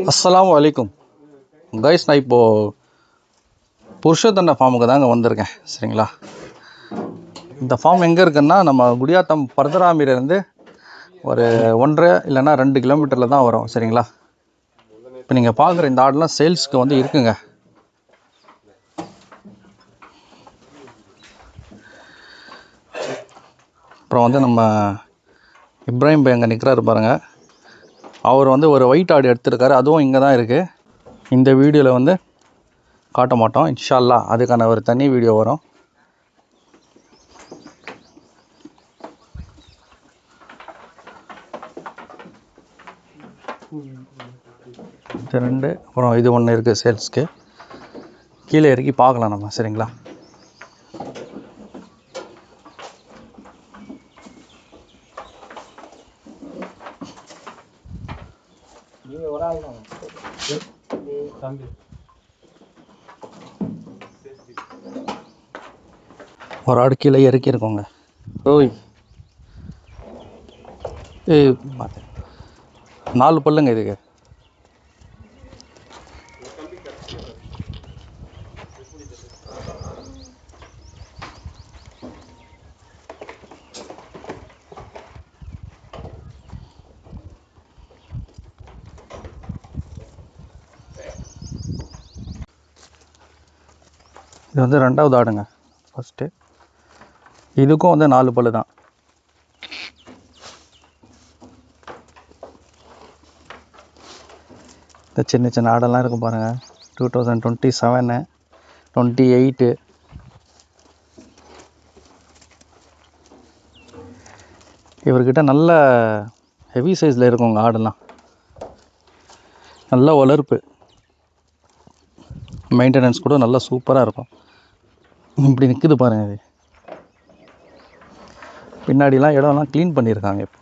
அஸ்ஸலாமு அலைக்கும் கைஸ். நான் இப்போது புருஷோத்தன ஃபார்முக்கு தாங்க வந்திருக்கேன். சரிங்களா, இந்த ஃபார்ம் எங்கே இருக்குன்னா நம்ம குடியாத்தம் பரதராமிலேருந்து ஒரு 1.5 இல்லைன்னா 2 கிலோமீட்டரில் தான் வரும். சரிங்களா, இப்போ நீங்கள் பார்க்குற இந்த ஆடெலாம் சேல்ஸுக்கு வந்து இருக்குங்க. அப்புறம் வந்து நம்ம இப்ராஹிம் பை அங்கே நிற்கிறாரு பாருங்கள். அவர் வந்து ஒரு ஒயிட் ஆடு எடுத்திருக்காரு, அதுவும் இங்கே தான் இருக்குது. இந்த வீடியோவில் வந்து காட்ட மாட்டோம், இன்ஷா அல்லாஹ் அதுக்கான ஒரு தனி வீடியோ வரும். இது 2, அப்புறம் இது 1 இருக்குது சேல்ஸ்க்கு. கீழே இறக்கி பார்க்கலாம் நம்ம. சரிங்களா, ஒரு ஆடு கீழே இறக்கி இருக்கோங்க. ஓய் ஏய் 4 பல்லுங்க இதுக்கு. இது வந்து 2வது ஆடுங்க. ஃபஸ்ட்டு இதுக்கும் வந்து 4 பல்லு தான். இந்த சின்ன சின்ன ஆடெல்லாம் இருக்கும் பாருங்கள். 2027, 28. இவர்கிட்ட நல்ல ஹெவி சைஸில் இருக்குங்க ஆடெல்லாம். நல்ல வளர்ப்பு, மெயின்டெனன்ஸ் கூட நல்லா சூப்பராக இருக்கும். இப்படி நிற்குது பாருங்கள். இது பின்னாடிலாம் இடம்லாம் க்ளீன் பண்ணியிருக்காங்க. இப்போ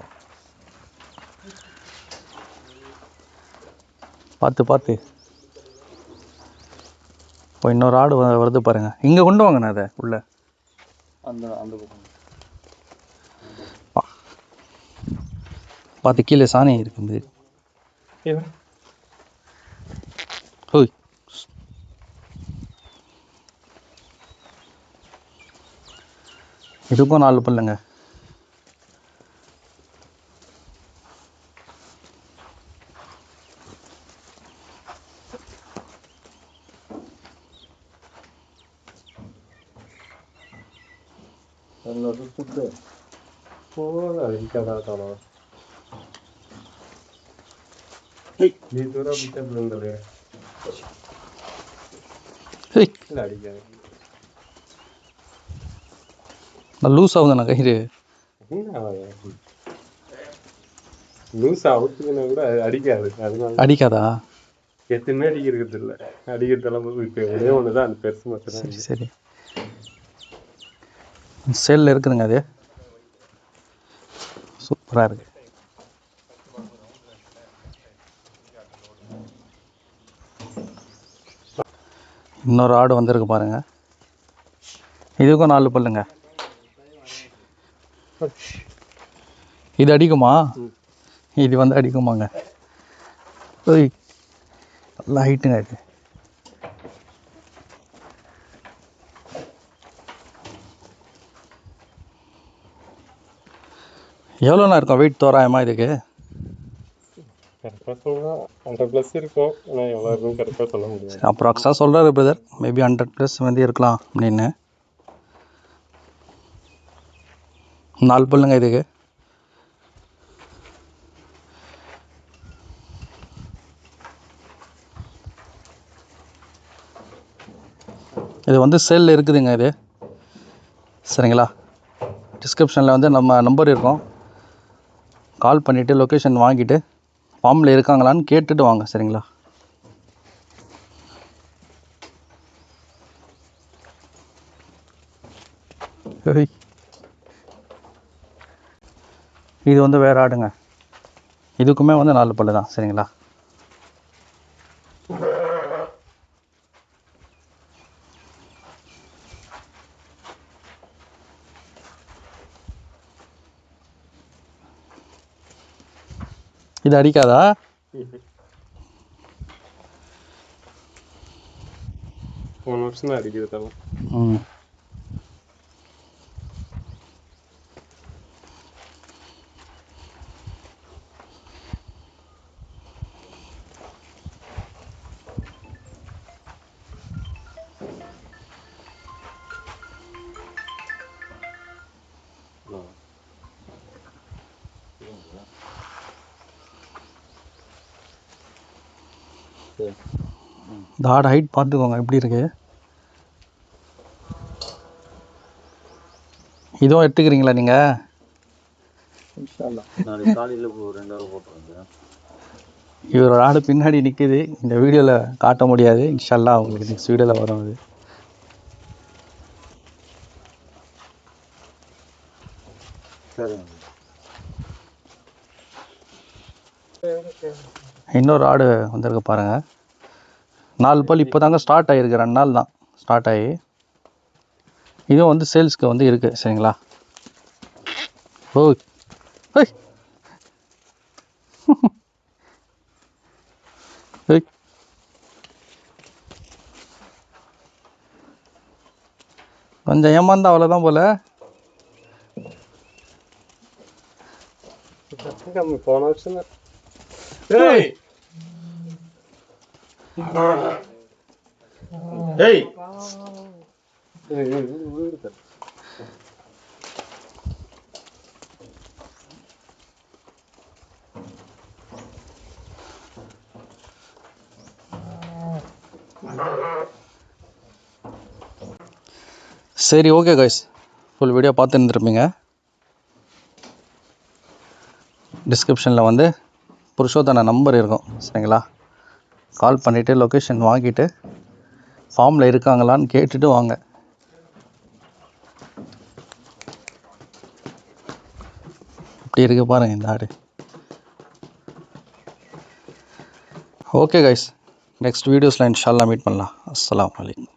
பார்த்து இப்போ இன்னொரு ஆடு வருது பாருங்கள். இங்கே கொண்டு வாங்கண்ணா அதை உள்ளே. அந்த பார்த்து கீழே சாணி இருக்குது. ஓய் இதுக்கும் 4 பல்லுங்க. லூஸ் ஆகுதுண்ணா கயிறு. அடிக்காதா? எத்தனை அடிக்கிறது இல்லை, அடிக்கிறதெல்லாம் இப்போ ஒரே ஒன்று தான், அந்த பெருசு மட்டும். சரி சரி, சேலில் இருக்குதுங்க. அது சூப்பராக இருக்குது. இன்னொரு ஆடு வந்திருக்கு பாருங்கள். இதுக்கும் 4 பல்லுங்க. இது அடிக்குமா? இது வந்து அடிக்குமாங்க. ஓய் நல்லா ஹைட்டுங்க. இது எவ்வளோண்ணா இருக்கும் வெயிட் தோராயமாக இதுக்கு? கரெக்டாக சொல்லலாம் 100+ இருக்கும், ஆனால் எவ்வளோ இருக்கும் கரெக்டாக சொல்ல முடியாது. அப்ராக்ஸாக சொல்கிறாரு பிரதர், மேபி 100+ வந்து இருக்கலாம் அப்படின்னு. 4 பல்லுங்க இதுக்கு. இது வந்து சேலில் இருக்குதுங்க இது. சரிங்களா, டிஸ்கிரிப்ஷனில் வந்து நம்ம நம்பர் இருக்கும். கால் பண்ணிவிட்டு லொக்கேஷன் வாங்கிட்டு ஃபார்மில் இருக்காங்களான்னு கேட்டுட்டு வாங்க. சரிங்களா, இது வந்து வேறு ஆடுங்க. இதுக்குமே வந்து 4 பல்லு தான். சரிங்களா, இது அடிக்காதா? நிமிஷம் தான் அடிக்குது தலை. ம் இந்த ஆடு ஹைட் பார்த்துக்கோங்க எப்படி இருக்கு. இதுவும் எடுத்துக்கிறீங்களா நீங்கள்? நாளைக்கு காலையில் 2 hour போட்டுருங்க. இவரோட ஆடு பின்னாடி நிற்குது, இந்த வீடியோவில் காட்ட முடியாது. இன்ஷால்லா உங்களுக்கு நெக்ஸ்ட் வீடியோவில் வரும் அது. சரிங்க. இன்னொரு ஆடு வந்திருக்கு பாருங்கள். 4 பல் இப்போ தாங்க ஸ்டார்ட் ஆகிருக்கு, 2 நாள் தான் ஸ்டார்ட் ஆகி. இதுவும் வந்து சேல்ஸ்க்கு வந்து இருக்குது சரிங்களா. ஓ ஏய் ஏய் கொஞ்சம் ஏமாந்தா அவ்வளோதான் போல். போன வருஷம் தான். ஏய் சரி ஓகே கைஸ், ஃபுல் வீடியோ பார்த்து இருந்துருப்பீங்க. டிஸ்கிரிப்ஷனில் வந்து புருஷோத்தன நம்பர் இருக்கும் சரிங்களா. கால் பண்ணிவிட்டு லொக்கேஷன் வாங்கிட்டு ஃபார்மில் இருக்காங்களான்னு கேட்டுட்டு வாங்க. இப்படி இருக்கு பாருங்கள் இந்த ஆடு. ஓகே கைஸ், நெக்ஸ்ட் வீடியோஸில் இன்ஷால்லா மீட் பண்ணலாம். அஸ்ஸலாமு அலைக்கும்.